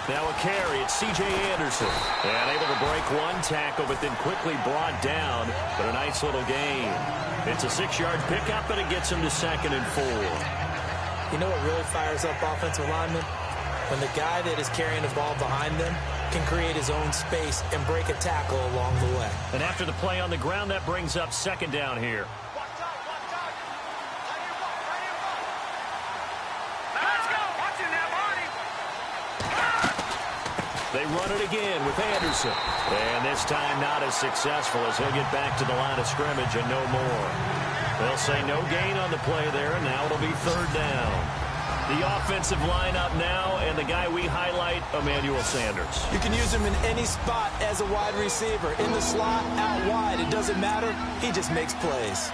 Now a carry. It's C.J. Anderson. And able to break one tackle, but then quickly brought down. But a nice little gain. It's a 6-yard pickup, and it gets him to 2nd and 4. You know what really fires up offensive linemen? When the guy that is carrying the ball behind them can create his own space and break a tackle along the way. And after the play on the ground, that brings up 2nd down here. They run it again with Anderson. And this time not as successful as he'll get back to the line of scrimmage and no more. They'll say no gain on the play there, and now it'll be 3rd down. The offensive lineup now, and the guy we highlight, Emmanuel Sanders. You can use him in any spot as a wide receiver. In the slot, out wide, it doesn't matter. He just makes plays.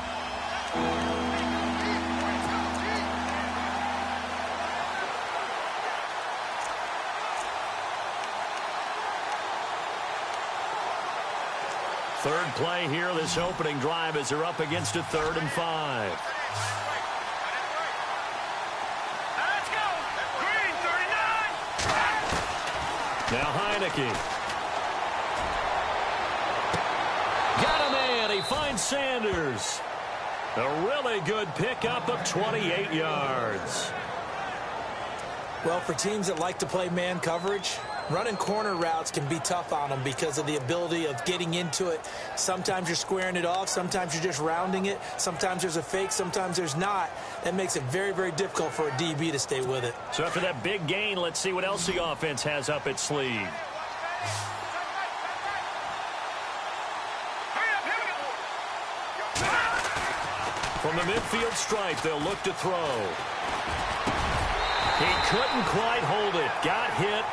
Third play here, this opening drive, as they're up against a 3rd and 5. Let's go! Green, 39! Now Heineke. Got a man. He finds Sanders. A really good pickup of 28 yards. Well, for teams that like to play man coverage, running corner routes can be tough on them because of the ability of getting into it. Sometimes you're squaring it off. Sometimes you're just rounding it. Sometimes there's a fake. Sometimes there's not. That makes it very, very difficult for a DB to stay with it. So after that big gain, let's see what else the offense has up its sleeve. From the midfield stripe, they'll look to throw. He couldn't quite hold it. Got hit.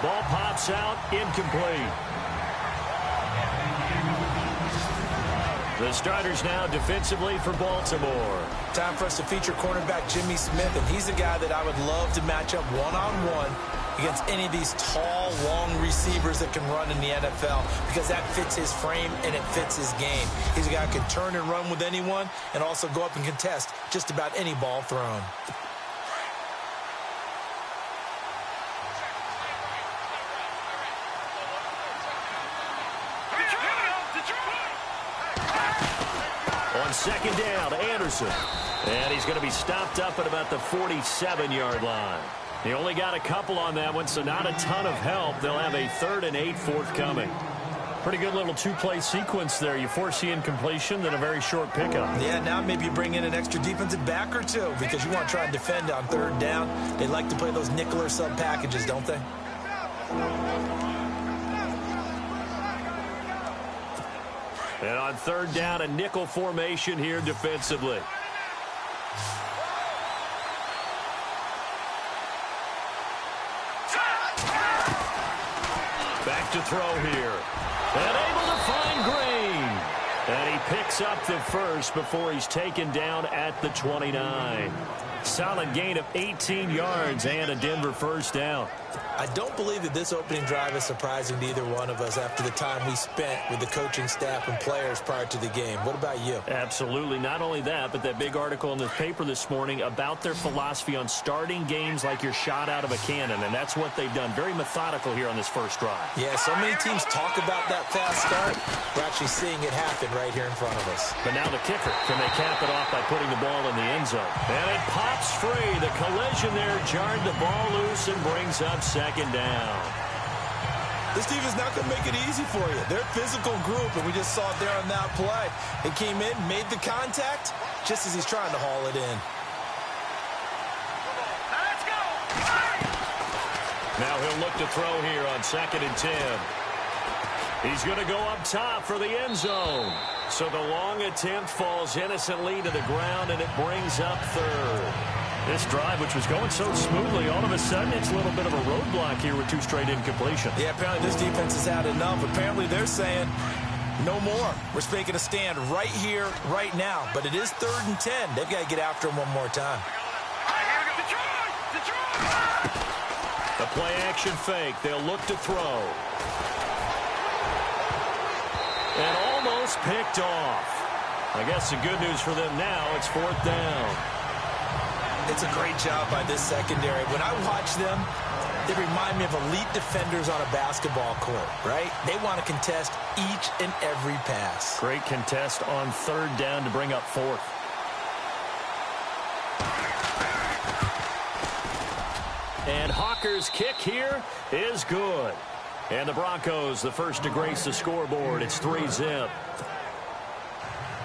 Ball pops out, incomplete. The starters now defensively for Baltimore. Time for us to feature cornerback Jimmy Smith, and he's a guy that I would love to match up one-on-one against any of these tall, long receivers that can run in the NFL because that fits his frame and it fits his game. He's a guy who can turn and run with anyone and also go up and contest just about any ball thrown. On 2nd down, Anderson. And he's going to be stopped up at about the 47-yard line. He only got a couple on that one, so not a ton of help. They'll have a 3rd and 8 forthcoming. Pretty good little 2-play sequence there. You force the incompletion, then a very short pickup. Yeah, now maybe you bring in an extra defensive back or two because you want to try and defend on 3rd down. They like to play those nickel or sub packages, don't they? And on 3rd down, a nickel formation here defensively. Back to throw here. And able to find Green. And he picks up the first before he's taken down at the 29. Solid gain of 18 yards and a Denver 1st down. I don't believe that this opening drive is surprising to either one of us after the time we spent with the coaching staff and players prior to the game. What about you? Absolutely. Not only that, but that big article in the paper this morning about their philosophy on starting games like you're shot out of a cannon, and that's what they've done. Very methodical here on this first drive. Yeah, so many teams talk about that fast start. We're actually seeing it happen right here in front of us. But now the kicker. Can they cap it off by putting the ball in the end zone? And it pops free. The collision there jarred the ball loose and brings up 2nd down. This team is not going to make it easy for you. They're a physical group, and we just saw it there on that play. It came in, made the contact, just as he's trying to haul it in. Let's go! Now he'll look to throw here on 2nd and 10. He's going to go up top for the end zone. So the long attempt falls innocently to the ground, and it brings up 3rd. This drive, which was going so smoothly, all of a sudden it's a little bit of a roadblock here with 2 straight incompletions. Yeah, apparently this defense has had enough. Apparently they're saying no more. We're making a stand right here, right now. But it is 3rd and 10. They've got to get after him one more time. The play action fake. They'll look to throw. And almost picked off. I guess the good news for them now, it's 4th down. It's a great job by this secondary. When I watch them, They remind me of elite defenders on a basketball court, right? They want to contest each and every pass. Great contest on third down to bring up fourth. And Hawker's kick here is good. And the Broncos, the first to grace the scoreboard. It's 3-zip.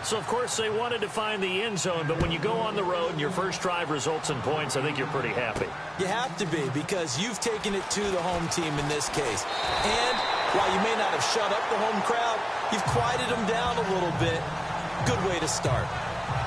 So, of course, they wanted to find the end zone, but when you go on the road and your first drive results in points, I think you're pretty happy. You have to be, because you've taken it to the home team in this case. And while you may not have shut up the home crowd, you've quieted them down a little bit. Good way to start.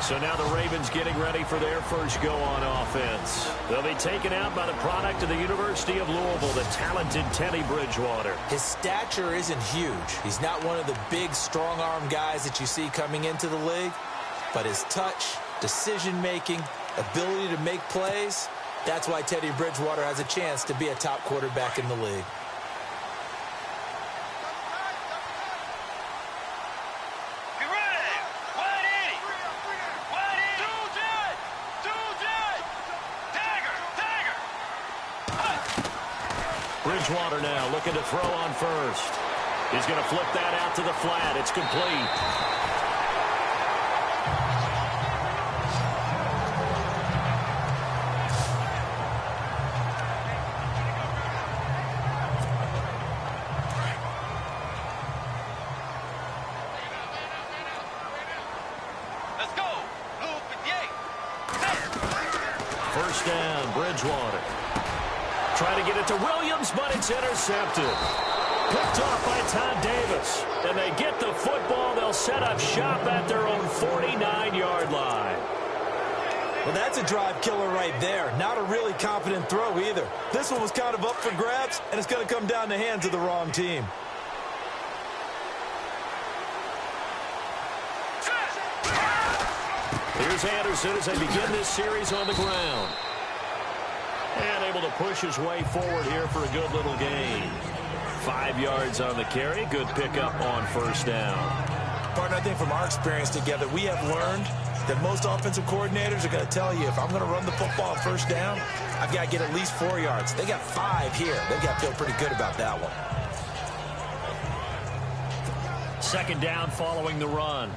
So now the Ravens getting ready for their first go on offense. They'll be taken out by the product of the University of Louisville, the talented Teddy Bridgewater. His stature isn't huge. He's not one of the big, strong-arm guys that you see coming into the league. But his touch, decision-making, ability to make plays, that's why Teddy Bridgewater has a chance to be a top quarterback in the league. Bridgewater now looking to throw on first. He's going to flip that out to the flat. It's complete. Let's go. Blue 58. First down, Bridgewater. Trying to get it to Williams, but it's intercepted. Picked off by Todd Davis. And they get the football. They'll set up shop at their own 49-yard line. Well, that's a drive killer right there. Not a really confident throw either. This one was kind of up for grabs, and it's going to come down the hands of the wrong team. Here's Anderson as they begin this series on the ground. And able to push his way forward here for a good little gain. 5 yards on the carry. Good pickup on first down. Partner, I think from our experience together, we have learned that most offensive coordinators are going to tell you, if I'm going to run the football on first down, I've got to get at least 4 yards. They got 5 here. They've got to feel pretty good about that one. Second down following the run.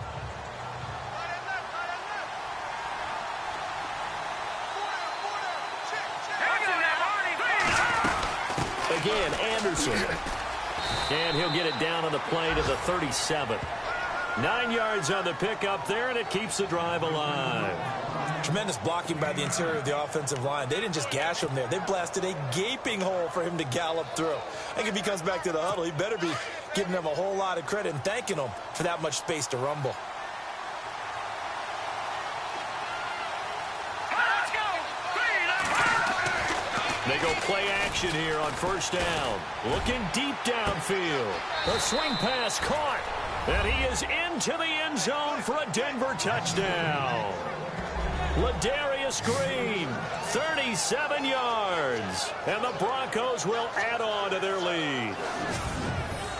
Again, Anderson. And he'll get it down on the play to the 37. 9 yards on the pickup there, and it keeps the drive alive. Tremendous blocking by the interior of the offensive line. They didn't just gash him there. They blasted a gaping hole for him to gallop through. I think if he comes back to the huddle, he better be giving them a whole lot of credit and thanking them for that much space to rumble. They go play action here on first down. Looking deep downfield. The swing pass caught. And he is into the end zone for a Denver touchdown. Ladarius Green, 37 yards. And the Broncos will add on to their lead.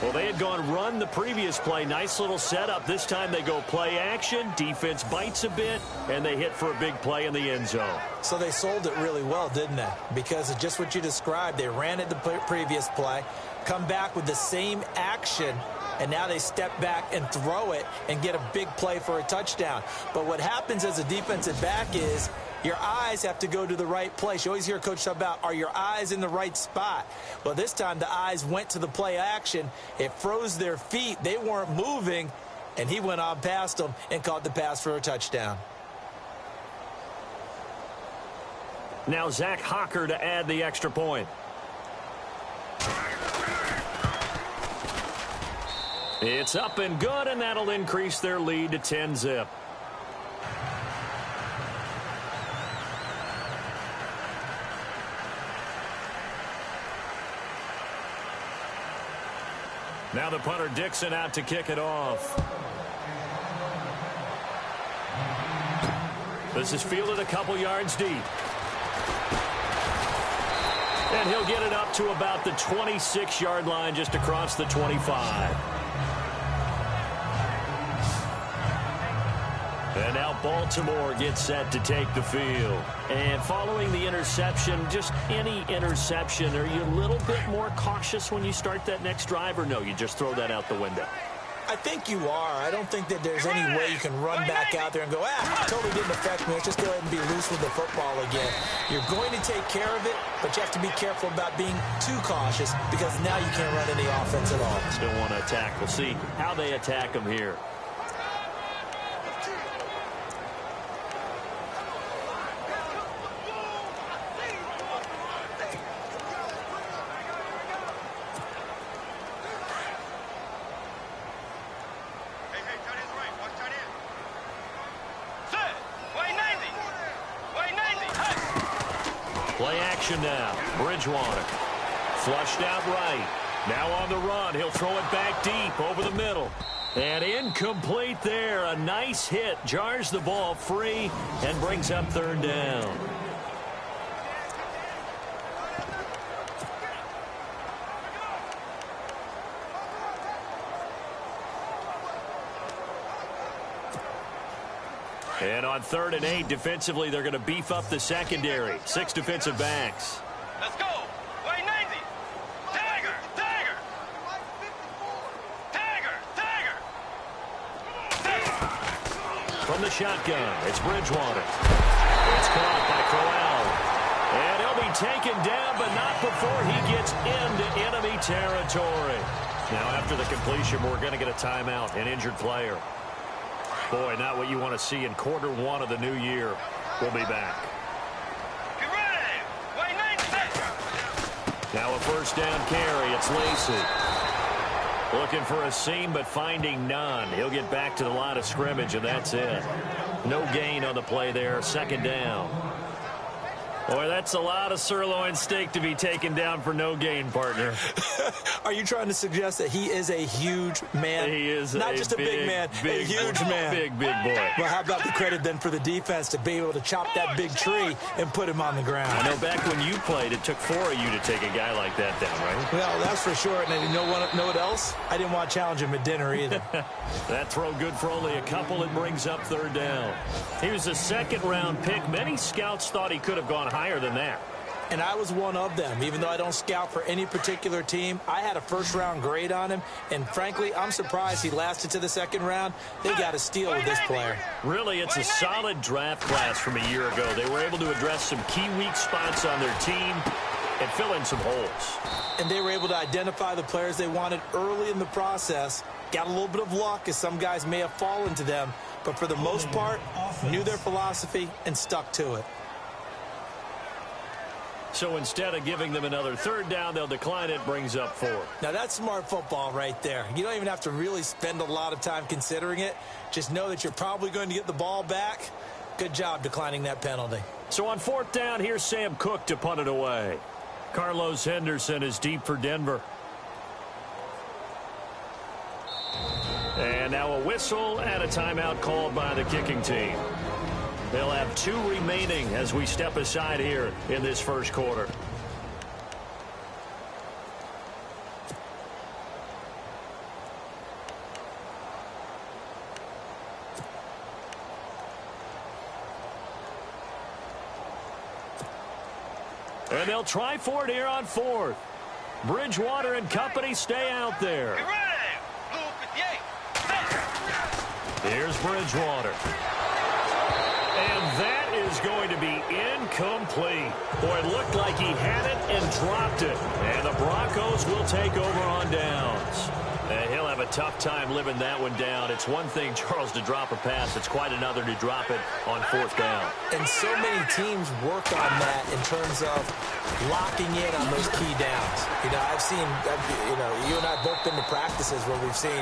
Well, they had gone run the previous play. Nice little setup. This time they go play action. Defense bites a bit, and they hit for a big play in the end zone. So they sold it really well, didn't they? Because of just what you described. They ran it the previous play, come back with the same action, and now they step back and throw it and get a big play for a touchdown. But what happens as a defensive back is your eyes have to go to the right place. You always hear Coach talk about, are your eyes in the right spot? Well, this time the eyes went to the play action. It froze their feet. They weren't moving, and he went on past them and caught the pass for a touchdown. Now Zach Hawker to add the extra point. It's up and good, and that'll increase their lead to 10-zip. Now the punter Dixon out to kick it off. This is fielded a couple yards deep. And he'll get it up to about the 26-yard line, just across the 25. And now Baltimore gets set to take the field. And following the interception, just any interception, are you a little bit more cautious when you start that next drive, or no, you just throw that out the window? I think you are. I don't think that there's any way you can run back out there and go, totally didn't affect me. Let's just go ahead and be loose with the football again. You're going to take care of it, but you have to be careful about being too cautious because now you can't run any offense at all. Still want to attack. We'll see how they attack them here. Play action now. Bridgewater. Flushed out right. Now on the run. He'll throw it back deep over the middle. And incomplete there. A nice hit. Jars the ball free and brings up third down. And on 3rd and 8, defensively, they're going to beef up the secondary. 6 defensive backs. Let's go. Way 90. Tiger. Tiger. Tiger. Tiger. From the shotgun, it's Bridgewater. It's caught by Crowell. And he'll be taken down, but not before he gets into enemy territory. Now, after the completion, we're going to get a timeout, an injured player. Boy, not what you want to see in quarter 1 of the new year. We'll be back. Get ready. Way 90. Now a first down carry. It's Lacey. Looking for a seam, but finding none. He'll get back to the line of scrimmage, and that's it. No gain on the play there. 2nd down. Boy, that's a lot of sirloin steak to be taken down for no gain, partner. Are you trying to suggest that he is a huge man? He is not just a big man, a huge man. Big boy. Well, how about the credit then for the defense to be able to chop that big tree and put him on the ground? I know back when you played, it took 4 of you to take a guy like that down, right? Well, that's for sure. And you know what else? I didn't want to challenge him at dinner either. That throw good for only a couple. It brings up 3rd down. He was a 2nd-round pick. Many scouts thought he could have gone higher than that. And I was one of them. Even though I don't scout for any particular team, I had a 1st-round grade on him. And frankly, I'm surprised he lasted to the 2nd round. They got a steal with this player. Really, it's a solid draft class from a year ago. They were able to address some key weak spots on their team and fill in some holes. And they were able to identify the players they wanted early in the process. Got a little bit of luck, as some guys may have fallen to them. But for the most part, knew their philosophy and stuck to it. So instead of giving them another 3rd down, they'll decline it, brings up 4. Now, that's smart football right there. You don't even have to really spend a lot of time considering it. Just know that you're probably going to get the ball back. Good job declining that penalty. So on 4th down, here's Sam Cook to punt it away. Carlos Henderson is deep for Denver. And now a whistle and a timeout called by the kicking team. They'll have 2 remaining as we step aside here in this 1st quarter. And they'll try for it here on 4th. Bridgewater and company stay out there. Get ready. Blue 58. Here's Bridgewater. And that is going to be incomplete. Boy, it looked like he had it and dropped it. And the Broncos will take over on downs. And he'll have a tough time living that one down. It's one thing, Charles, to drop a pass. It's quite another to drop it on 4th down. And so many teams work on that in terms of locking in on those key downs. You know, I've seen, you and I have both been to practices where we've seen,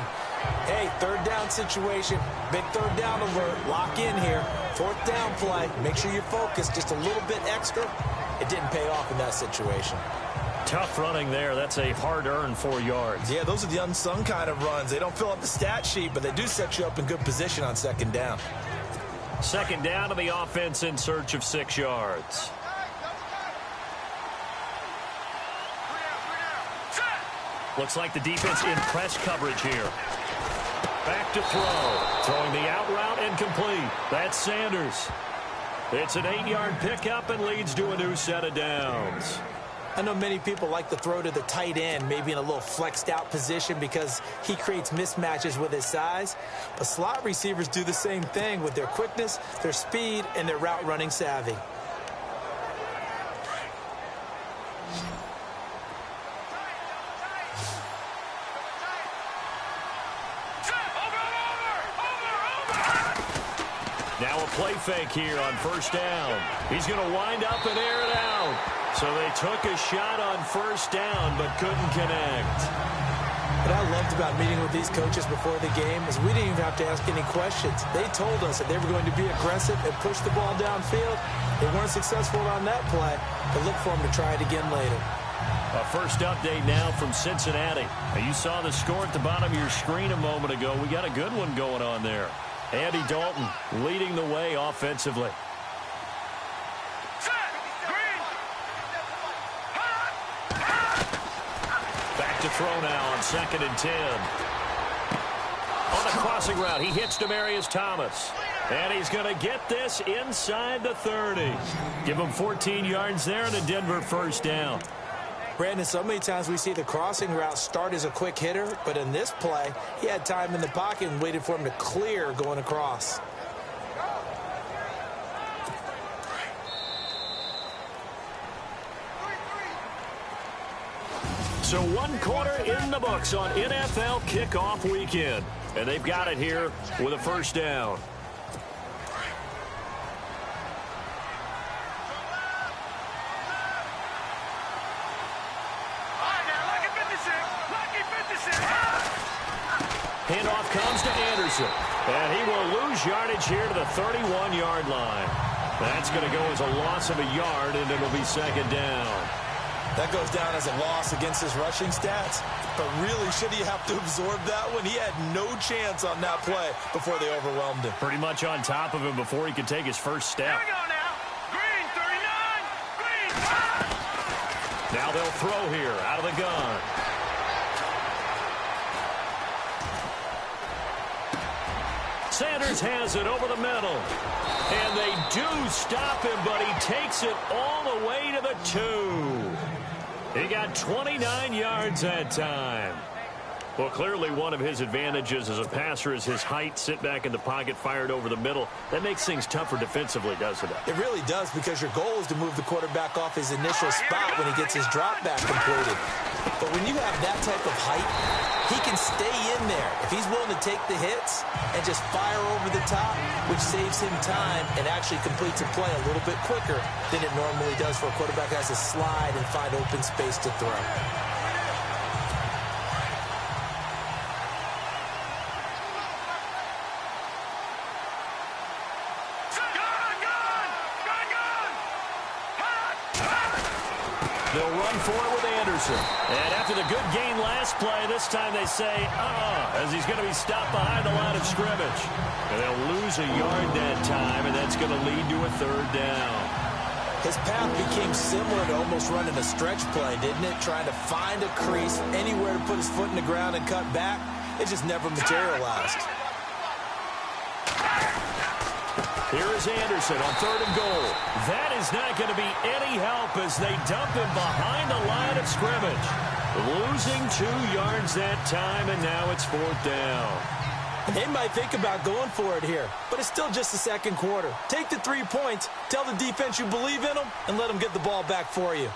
hey, 3rd down situation, big 3rd down alert, lock in here, 4th down play, make sure you're focused just a little bit extra. It didn't pay off in that situation. Tough running there. That's a hard-earned 4 yards. Yeah, those are the unsung kind of runs. They don't fill up the stat sheet, but they do set you up in good position on 2nd down. 2nd down to the offense in search of 6 yards. Looks like the defense in press coverage here. Back to throw. Throwing the out route incomplete. That's Sanders. It's an 8-yard pickup and leads to a new set of downs. I know many people like to throw to the tight end, maybe in a little flexed out position because he creates mismatches with his size. But slot receivers do the same thing with their quickness, their speed, and their route running savvy. Now a play fake here on first down. He's going to wind up and air it out. So they took a shot on first down but couldn't connect. What I loved about meeting with these coaches before the game is we didn't even have to ask any questions. They told us that they were going to be aggressive and push the ball downfield. They weren't successful on that play, but look for them to try it again later. A first update now from Cincinnati. Now, you saw the score at the bottom of your screen a moment ago. We got a good one going on there. Andy Dalton leading the way offensively. Back to throw now on 2nd and 10. On the crossing route, he hits Demaryius Thomas. And he's going to get this inside the 30. Give him 14 yards there and a Denver first down. Brandon, so many times we see the crossing route start as a quick hitter, but in this play, he had time in the pocket and waited for him to clear going across. So 1 quarter in the books on NFL kickoff weekend. And they've got it here with a first down. Handoff comes to Anderson. And he will lose yardage here to the 31-yard line. That's going to go as a loss of a yard, and it'll be 2nd down. That goes down as a loss against his rushing stats. But really, should he have to absorb that one? He had no chance on that play before they overwhelmed him. Pretty much on top of him before he could take his first step. Here we go now. Green, 39. Green. Now they'll throw here out of the gun. Sanders has it over the middle. And they do stop him, but he takes it all the way to the 2. He got 29 yards that time. Well, clearly one of his advantages as a passer is his height. Sit back in the pocket, fired over the middle. That makes things tougher defensively, doesn't it? It really does, because your goal is to move the quarterback off his initial spot when he gets his drop back completed. But when you have that type of height, he can stay in there if he's willing to take the hits and just fire over the top, which saves him time and actually completes a play a little bit quicker than it normally does for a quarterback that has to slide and find open space to throw. They'll run for it with Anderson. And after the good gain last play, this time they say, as he's going to be stopped behind the line of scrimmage. And they'll lose a yard that time, and that's going to lead to a 3rd down. His path became similar to almost running a stretch play, didn't it? Trying to find a crease, anywhere to put his foot in the ground and cut back. It just never materialized. Here is Anderson on 3rd and goal. That is not going to be any help as they dump him behind the line of scrimmage. Losing 2 yards that time, and now it's 4th down. They might think about going for it here, but it's still just the 2nd quarter. Take the 3 points, tell the defense you believe in them, and let them get the ball back for you.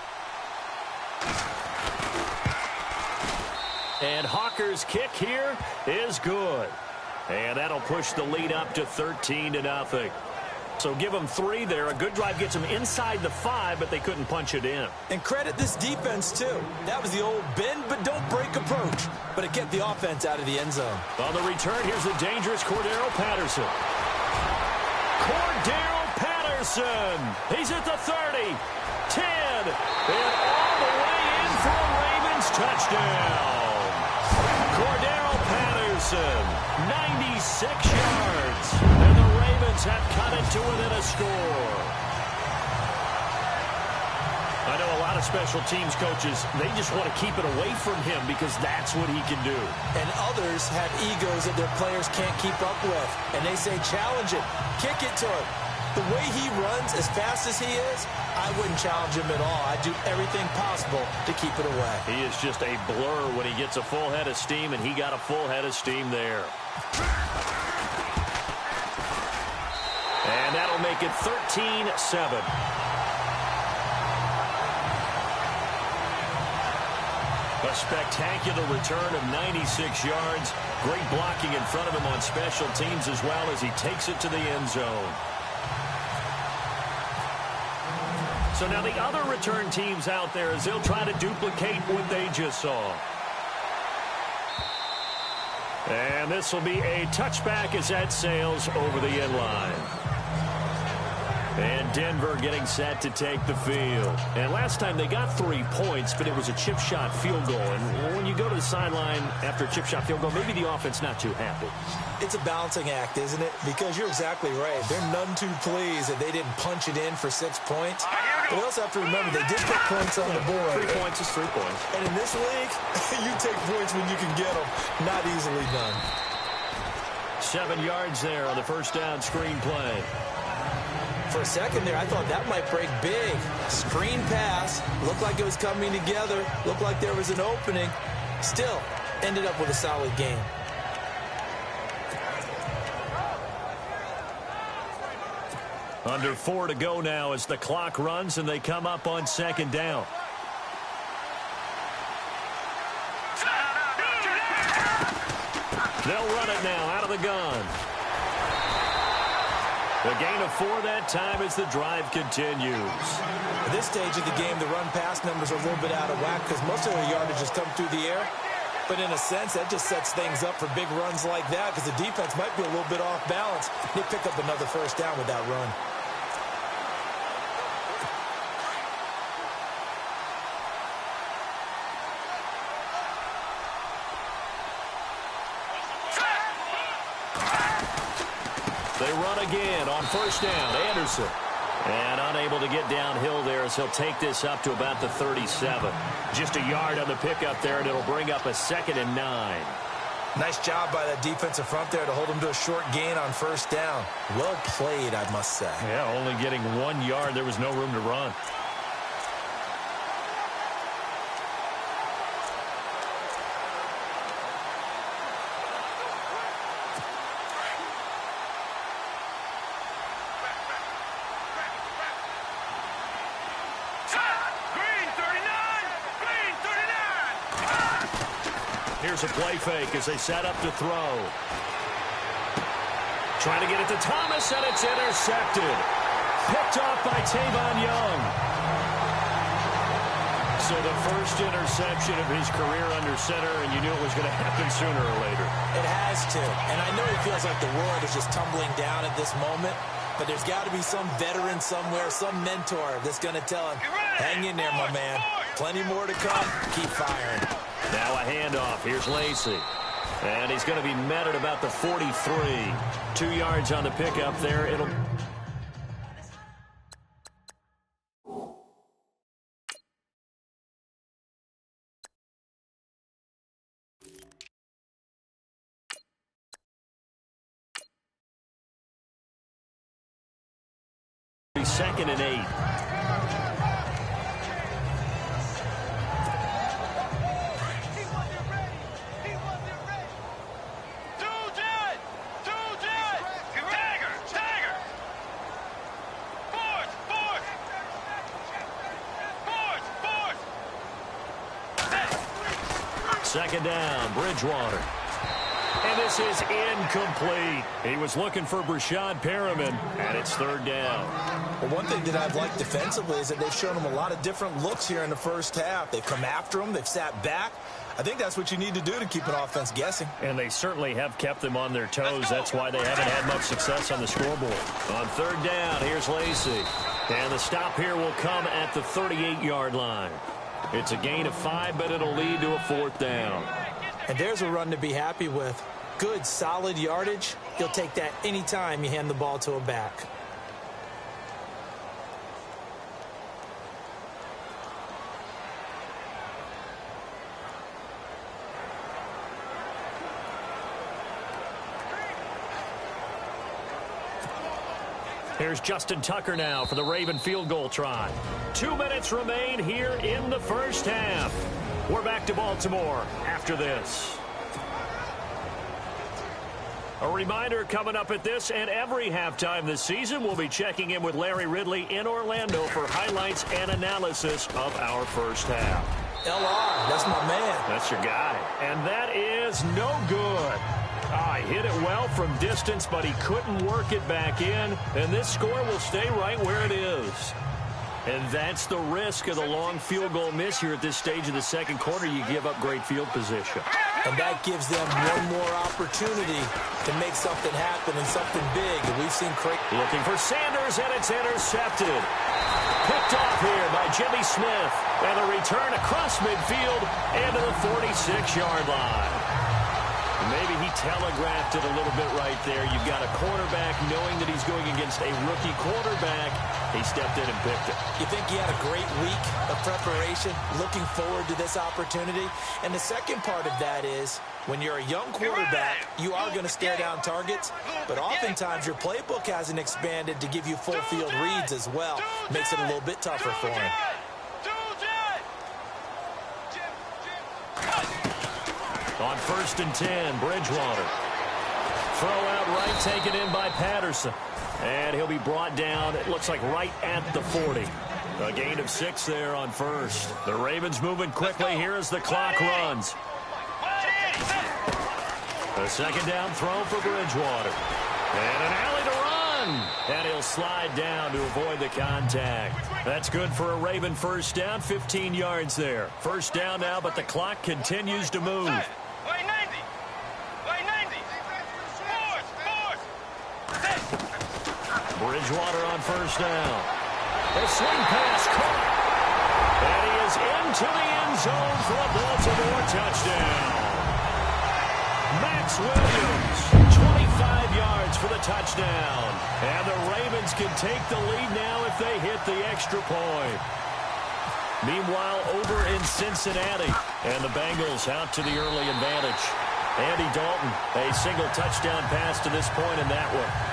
And Hawker's kick here is good. And that'll push the lead up to 13-0. So give them 3 there. A good drive gets them inside the 5, but they couldn't punch it in. And credit this defense, too. That was the old bend but don't break approach. But it kept the offense out of the end zone. On the return, here's the dangerous Cordero Patterson. Cordero Patterson. He's at the 30, 10, and all the way in for a Ravens touchdown. Cordero Patterson, 96 yards. And the Ravens have cut it to within a score. I know a lot of special teams coaches, they just want to keep it away from him because that's what he can do. And others have egos that their players can't keep up with. And they say, challenge it, kick it to him. The way he runs as fast as he is, I wouldn't challenge him at all. I'd do everything possible to keep it away. He is just a blur when he gets a full head of steam, and he got a full head of steam there. And that'll make it 13-7. A spectacular return of 96 yards. Great blocking in front of him on special teams as well as he takes it to the end zone. So now the other return teams out there as they'll try to duplicate what they just saw. And this will be a touchback as that sails over the end line. And Denver getting set to take the field. And last time they got 3 points, but it was a chip shot field goal. And when you go to the sideline after a chip shot field goal, maybe the offense not too happy. It's a balancing act, isn't it? Because you're exactly right. They're none too pleased that they didn't punch it in for 6 points. But we also have to remember they did put points on the board. 3 points is 3 points. And in this league, you take points when you can get them. Not easily done. 7 yards there on the first down screen play. For a second there, I thought that might break big. Screen pass. Looked like it was coming together. Looked like there was an opening. Still, ended up with a solid game. Under 4 to go now as the clock runs and they come up on second down. They'll run it now out of the gun. The gain of 4 that time as the drive continues. At this stage of the game, the run-pass numbers are a little bit out of whack because most of their yardage has come through the air. But in a sense, that just sets things up for big runs like that because the defense might be a little bit off balance. They pick up another first down with that run. They run again on first down. Anderson. And unable to get downhill there as he'll take this up to about the 37. Just a yard on the pickup there, and it'll bring up a 2nd and 9. Nice job by that defensive front there to hold him to a short gain on first down. Well played, I must say. Yeah, only getting 1 yard. There was no room to run. Here's a play fake as they set up to throw. Trying to get it to Thomas, and it's intercepted. Picked off by Tavon Young. So the first interception of his career under center, and you knew it was going to happen sooner or later. It has to. And I know it feels like the world is just tumbling down at this moment, but there's got to be some veteran somewhere, some mentor that's going to tell him, hang in there, my man. Plenty more to come. Keep firing. Now a handoff. Here's Lacey. And he's going to be met at about the 43. 2 yards on the pickup there. It'll... Second and 8. Second down, Bridgewater. And this is incomplete. He was looking for Brashad Perriman, and it's third down. Well, one thing that I've liked defensively is that they've shown him a lot of different looks here in the first half. They've come after him. They've sat back. I think that's what you need to do to keep an offense guessing. And they certainly have kept them on their toes. That's why they haven't had much success on the scoreboard. On third down, here's Lacey. And the stop here will come at the 38-yard line. It's a gain of 5, but it'll lead to a fourth down. And there's a run to be happy with. Good, solid yardage. You'll take that anytime you hand the ball to a back. Here's Justin Tucker now for the Raven field goal try. 2 minutes remain here in the first half. We're back to Baltimore after this. A reminder coming up at this and every halftime this season, we'll be checking in with Larry Ridley in Orlando for highlights and analysis of our first half. LR, that's my man. That's your guy. And that is no good. He hit it well from distance, but he couldn't work it back in. And this score will stay right where it is. And that's the risk of the long field goal miss here at this stage of the second quarter. You give up great field position. And that gives them one more opportunity to make something happen and something big. And we've seen Craig looking for Sanders, and it's intercepted. Picked off here by Jimmy Smith. And a return across midfield and to the 46-yard line. Maybe he telegraphed it a little bit right there. You've got a quarterback knowing that he's going against a rookie quarterback. He stepped in and picked it. You think he had a great week of preparation, looking forward to this opportunity? And the second part of that is, when you're a young quarterback, you are going to stare down targets, but oftentimes your playbook hasn't expanded to give you full field reads as well. Makes it a little bit tougher for him. On 1st and 10, Bridgewater. Throw out right, taken in by Patterson. And he'll be brought down, it looks like right at the 40. A gain of 6 there on first. The Ravens moving quickly here as the clock runs. A second down throw for Bridgewater. And an alley to run. And he'll slide down to avoid the contact. That's good for a Raven first down, 15 yards there. First down now, but the clock continues to move. Bridgewater on first down. A swing pass caught. And he is into the end zone for a Baltimore touchdown. Max Williams, 25 yards for the touchdown. And the Ravens can take the lead now if they hit the extra point. Meanwhile, over in Cincinnati, and the Bengals out to the early advantage. Andy Dalton, a single touchdown pass to this point in that one.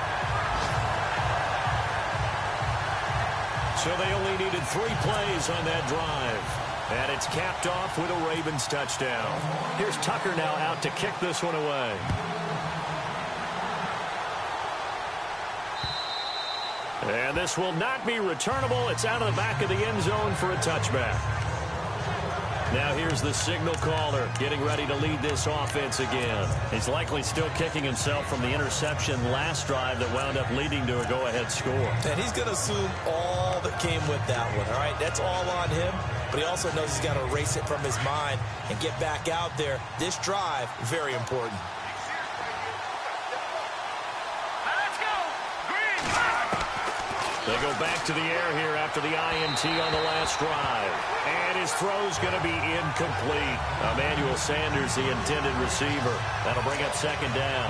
So they only needed 3 plays on that drive. And it's capped off with a Ravens touchdown. Here's Tucker now out to kick this one away. And this will not be returnable. It's out of the back of the end zone for a touchback. Now here's the signal caller getting ready to lead this offense again. He's likely still kicking himself from the interception last drive that wound up leading to a go-ahead score. And he's going to assume all that came with that one, all right? That's all on him, but he also knows he's got to erase it from his mind and get back out there. This drive, very important. They go back to the air here after the INT on the last drive. And his throw's going to be incomplete. Emmanuel Sanders, the intended receiver. That'll bring up second down.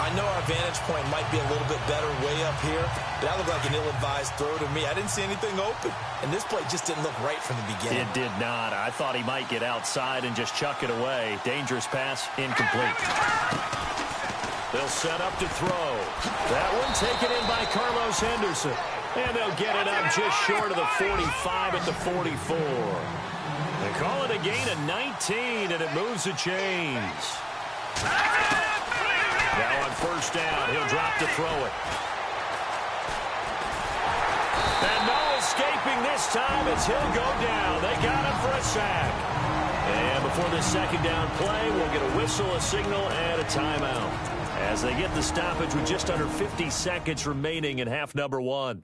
I know our vantage point might be a little bit better way up here, but that looked like an ill-advised throw to me. I didn't see anything open, and this play just didn't look right from the beginning. It did not. I thought he might get outside and just chuck it away. Dangerous pass, incomplete. They'll set up to throw. That one taken in by Carlos Henderson. And they'll get it up just short of the 45 at the 44. They call it a gain of 19, and it moves the chains. Now on first down, he'll drop to throw it. And no escaping this time as he'll go down. They got him for a sack. And before the second down play, we'll get a whistle, a signal, and a timeout. As they get the stoppage with just under 50 seconds remaining in half number 1.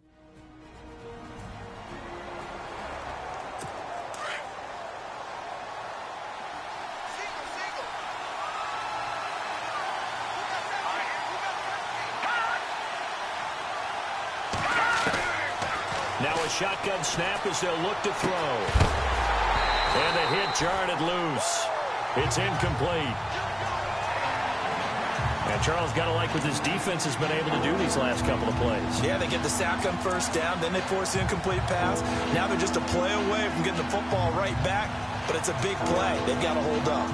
Now a shotgun snap as they'll look to throw. And the hit jarred it loose. It's incomplete. And Charles, got to like what this defense has been able to do these last couple of plays. Yeah, they get the sack on first down, then they force the incomplete pass. Now they're just a play away from getting the football right back, but it's a big play. They've got to hold up.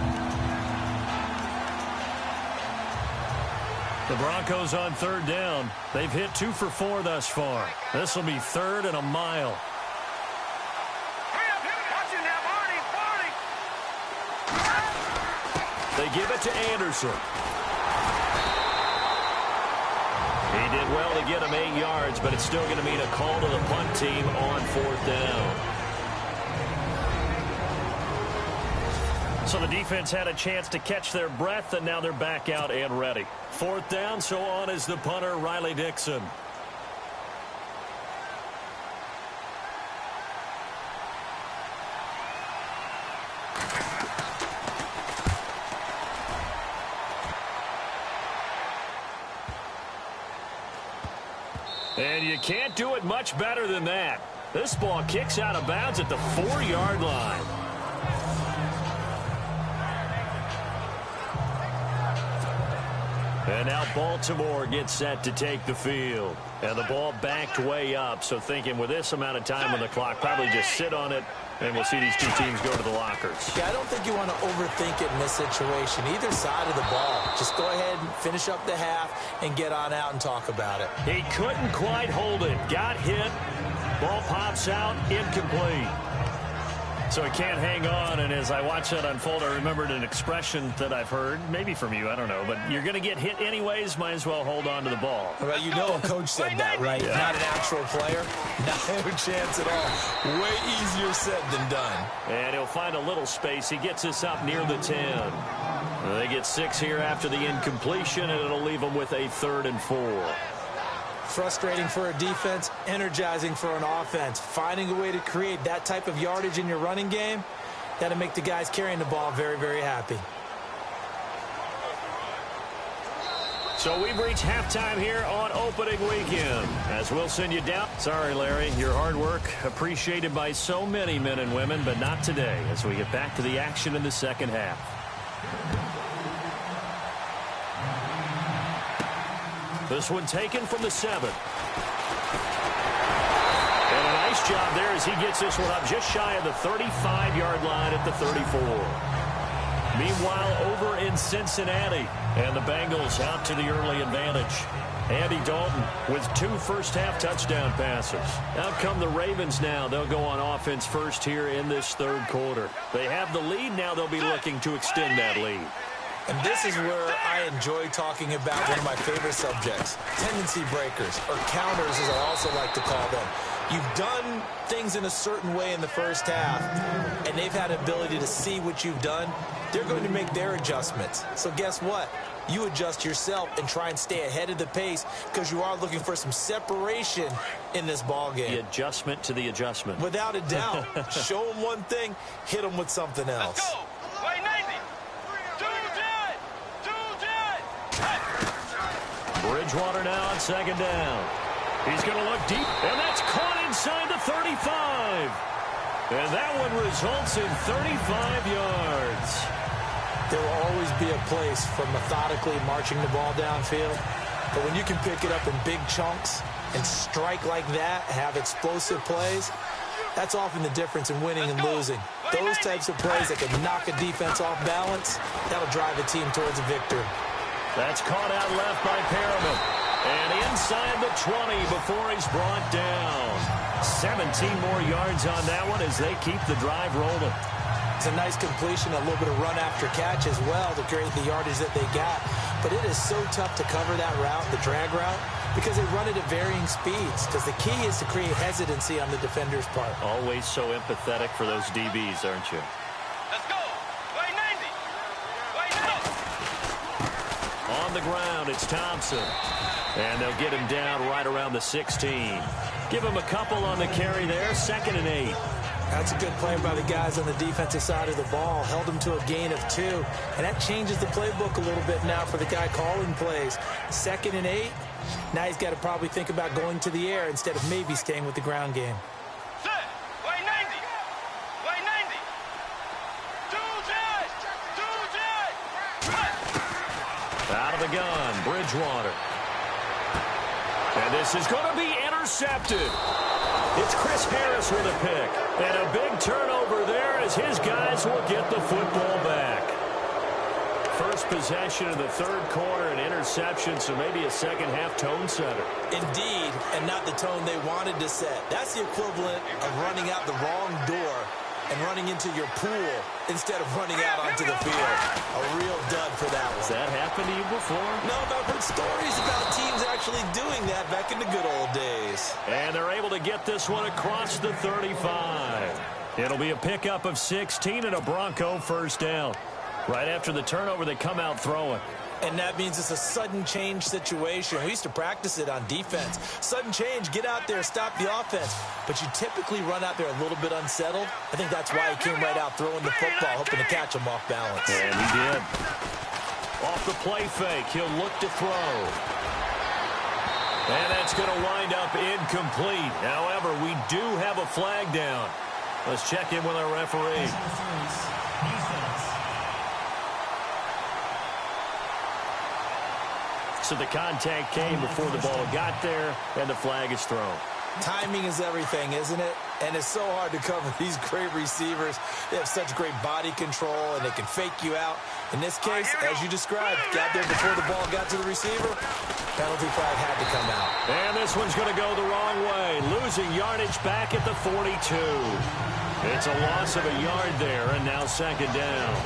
The Broncos on third down. They've hit 2 for 4 thus far. This will be third and a mile. They give it to Anderson. He did well to get him 8 yards, but it's still going to mean a call to the punt team on fourth down. So the defense had a chance to catch their breath, and now they're back out and ready. Fourth down, so on is the punter, Riley Dixon. And you can't do it much better than that. This ball kicks out of bounds at the 4-yard line. And now Baltimore gets set to take the field. And the ball backed way up, so thinking with this amount of time on the clock, probably just sit on it, and we'll see these two teams go to the lockers. Yeah, I don't think you want to overthink it in this situation. Either side of the ball. Just go ahead and finish up the half and get on out and talk about it. He couldn't quite hold it. Got hit. Ball pops out. Incomplete. So he can't hang on, and as I watch that unfold, I remembered an expression that I've heard, maybe from you, I don't know, but you're going to get hit anyways, might as well hold on to the ball. Well, you know a coach said that, right? Yeah. Not an actual player. No chance at all. Way easier said than done. And he'll find a little space. He gets us up near the 10. They get 6 here after the incompletion, and it'll leave them with a 3rd and 4. Frustrating for a defense, energizing for an offense. Finding a way to create that type of yardage in your running game, that'll make the guys carrying the ball very, very happy. So we've reached halftime here on opening weekend. As we'll send you down. Sorry, Larry, your hard work appreciated by so many men and women, but not today as we get back to the action in the second half. This one taken from the 7. And a nice job there as he gets this one up just shy of the 35-yard line at the 34. Meanwhile, over in Cincinnati, and the Bengals out to the early advantage. Andy Dalton with 2 first-half touchdown passes. Out come the Ravens now. They'll go on offense first here in this third quarter. They have the lead. Now they'll be looking to extend that lead. And this is where I enjoy talking about one of my favorite subjects, tendency breakers, or counters as I also like to call them. You've done things in a certain way in the first half, and they've had the ability to see what you've done. They're going to make their adjustments. So guess what? You adjust yourself and try and stay ahead of the pace because you are looking for some separation in this ball game. The adjustment to the adjustment. Without a doubt. Show them one thing, hit them with something else. Let's go. Way 90. Bridgewater now on second down. He's going to look deep, and that's caught inside the 35. And that one results in 35 yards. There will always be a place for methodically marching the ball downfield. But when you can pick it up in big chunks and strike like that, have explosive plays, that's often the difference in winning and losing. Those types of plays that can knock a defense off balance, that'll drive a team towards a victory. That's caught out left by Perriman. And inside the 20 before he's brought down. 17 more yards on that one as they keep the drive rolling. It's a nice completion, a little bit of run after catch as well to create the yardage that they got. But it is so tough to cover that route, the drag route, because they run it at varying speeds. Because the key is to create hesitancy on the defender's part. Always so empathetic for those DBs, aren't you? Let's go. Way 90. Way 90. On the ground, it's Thompson. And they'll get him down right around the 16. Give him a couple on the carry there, 2nd and 8. That's a good play by the guys on the defensive side of the ball. Held them to a gain of 2. And that changes the playbook a little bit now for the guy calling plays. 2nd and 8. Now he's got to probably think about going to the air instead of maybe staying with the ground game. Set. Way 90. Way 90. Out of the gun, Bridgewater. And this is going to be intercepted. It's Chris Harris with a pick. And a big turnover there as his guys will get the football back. first possession of the third quarter, an interception, so maybe a second-half tone setter. Indeed, and not the tone they wanted to set. That's the equivalent of running out the wrong door and running into your pool instead of running out onto the field. A real dud for that one. Has that happened to you before? No, but I've heard stories about teams actually doing that back in the good old days. And they're able to get this one across the 35. It'll be a pickup of 16 and a Bronco first down. Right after the turnover, they come out throwing. And that means it's a sudden change situation. We used to practice it on defense. Sudden change, get out there, stop the offense. But you typically run out there a little bit unsettled. I think that's why he came right out throwing the football, hoping to catch him off balance. And he did. Off the play fake, he'll look to throw. And that's going to wind up incomplete. However, we do have a flag down. Let's check in with our referee. So the contact came before the ball got there, and the flag is thrown. Timing is everything, isn't it? And it's so hard to cover these great receivers. They have such great body control, and they can fake you out. In this case, as you described, got there before the ball got to the receiver. Penalty flag had to come out. And this one's going to go the wrong way. Losing yardage back at the 42. It's a loss of a yard there, and now second down.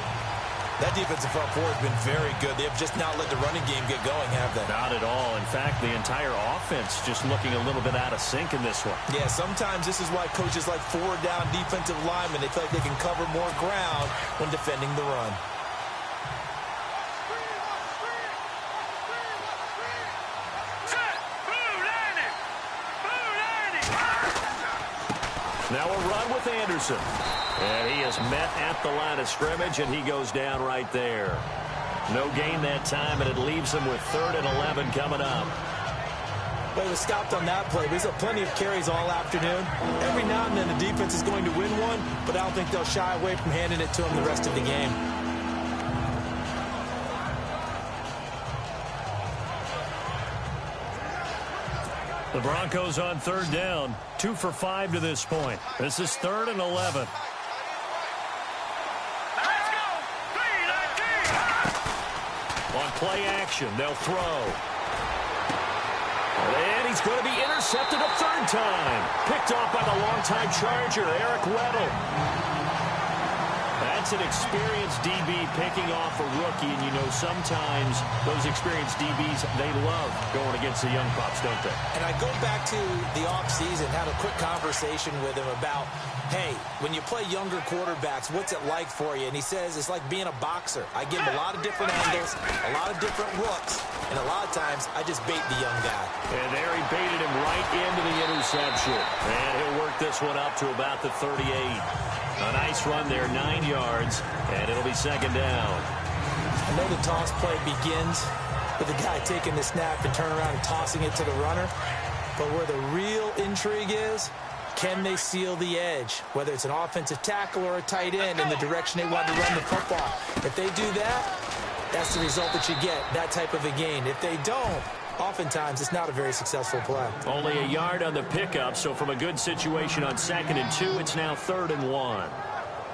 That defensive front four has been very good. They have just not let the running game get going, have they? Not at all. In fact, the entire offense just looking a little bit out of sync in this one. Yeah, sometimes this is why coaches like four-down defensive linemen. They feel like they can cover more ground when defending the run. Now a run with Anderson. And he is met at the line of scrimmage, and he goes down right there. No gain that time, and it leaves him with 3rd and 11 coming up. Well, he was stopped on that play. He's had plenty of carries all afternoon. Every now and then the defense is going to win one, but I don't think they'll shy away from handing it to him the rest of the game. The Broncos on 3rd down. 2 for 5 to this point. This is 3rd and 11. On play action, they'll throw. And he's going to be intercepted a 3rd time. Picked off by the longtime Charger, Eric Weddle. That's an experienced DB picking off a rookie, and you know sometimes those experienced DBs, they love going against the young pups, don't they? And I go back to the offseason, had a quick conversation with him about, hey, when you play younger quarterbacks, what's it like for you? And he says it's like being a boxer. I give him a lot of different angles, a lot of different looks, and a lot of times I just bait the young guy. And there he baited him right into the interception. And he'll work this one up to about the 38. A nice run there, 9 yards, and it'll be second down. I know the toss play begins with the guy taking the snap and turning around and tossing it to the runner. But where the real intrigue is, can they seal the edge? Whether it's an offensive tackle or a tight end in the direction they want to run the football. If they do that, that's the result that you get, that type of a gain. If they don't, oftentimes it's not a very successful play. Only a yard on the pickup, so from a good situation on 2nd and 2, it's now 3rd and 1.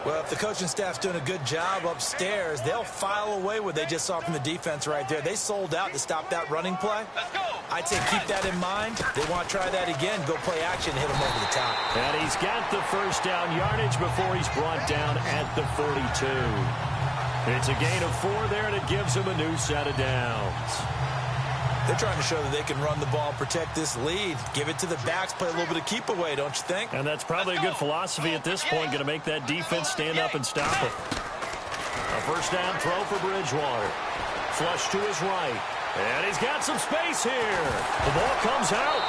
Well, if the coaching staff's doing a good job upstairs, they'll file away what they just saw from the defense right there. They sold out to stop that running play. Let's go. I'd say keep that in mind. They want to try that again, go play action, hit them over the top. And he's got the first down yardage before he's brought down at the 42. It's a gain of 4 there, and it gives him a new set of downs. They're trying to show that they can run the ball, protect this lead, give it to the backs, play a little bit of keep away, don't you think? And that's probably a good philosophy at this point, going to make that defense stand up and stop him. A first down throw for Bridgewater. Flush to his right. And he's got some space here. The ball comes out.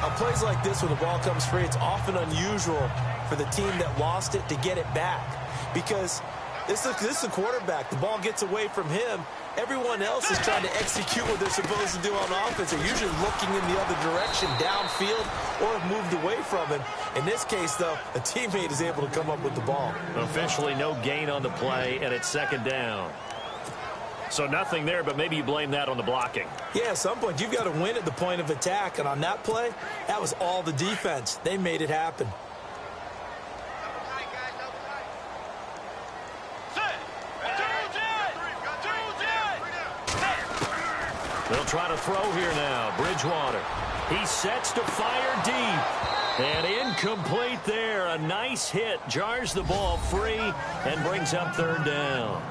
On plays like this, when the ball comes free, it's often unusual for the team that lost it to get it back. Because this is the quarterback. The ball gets away from him. Everyone else is trying to execute what they're supposed to do on offense. They're usually looking in the other direction, downfield, or have moved away from him. In this case, though, a teammate is able to come up with the ball. Officially no gain on the play, and it's second down. So nothing there, but maybe you blame that on the blocking. Yeah, at some point, you've got to win at the point of attack. And on that play, that was all the defense. They made it happen. try to throw here now. Bridgewater. He sets to fire deep. And incomplete there. A nice hit. Jars the ball free and brings up third down.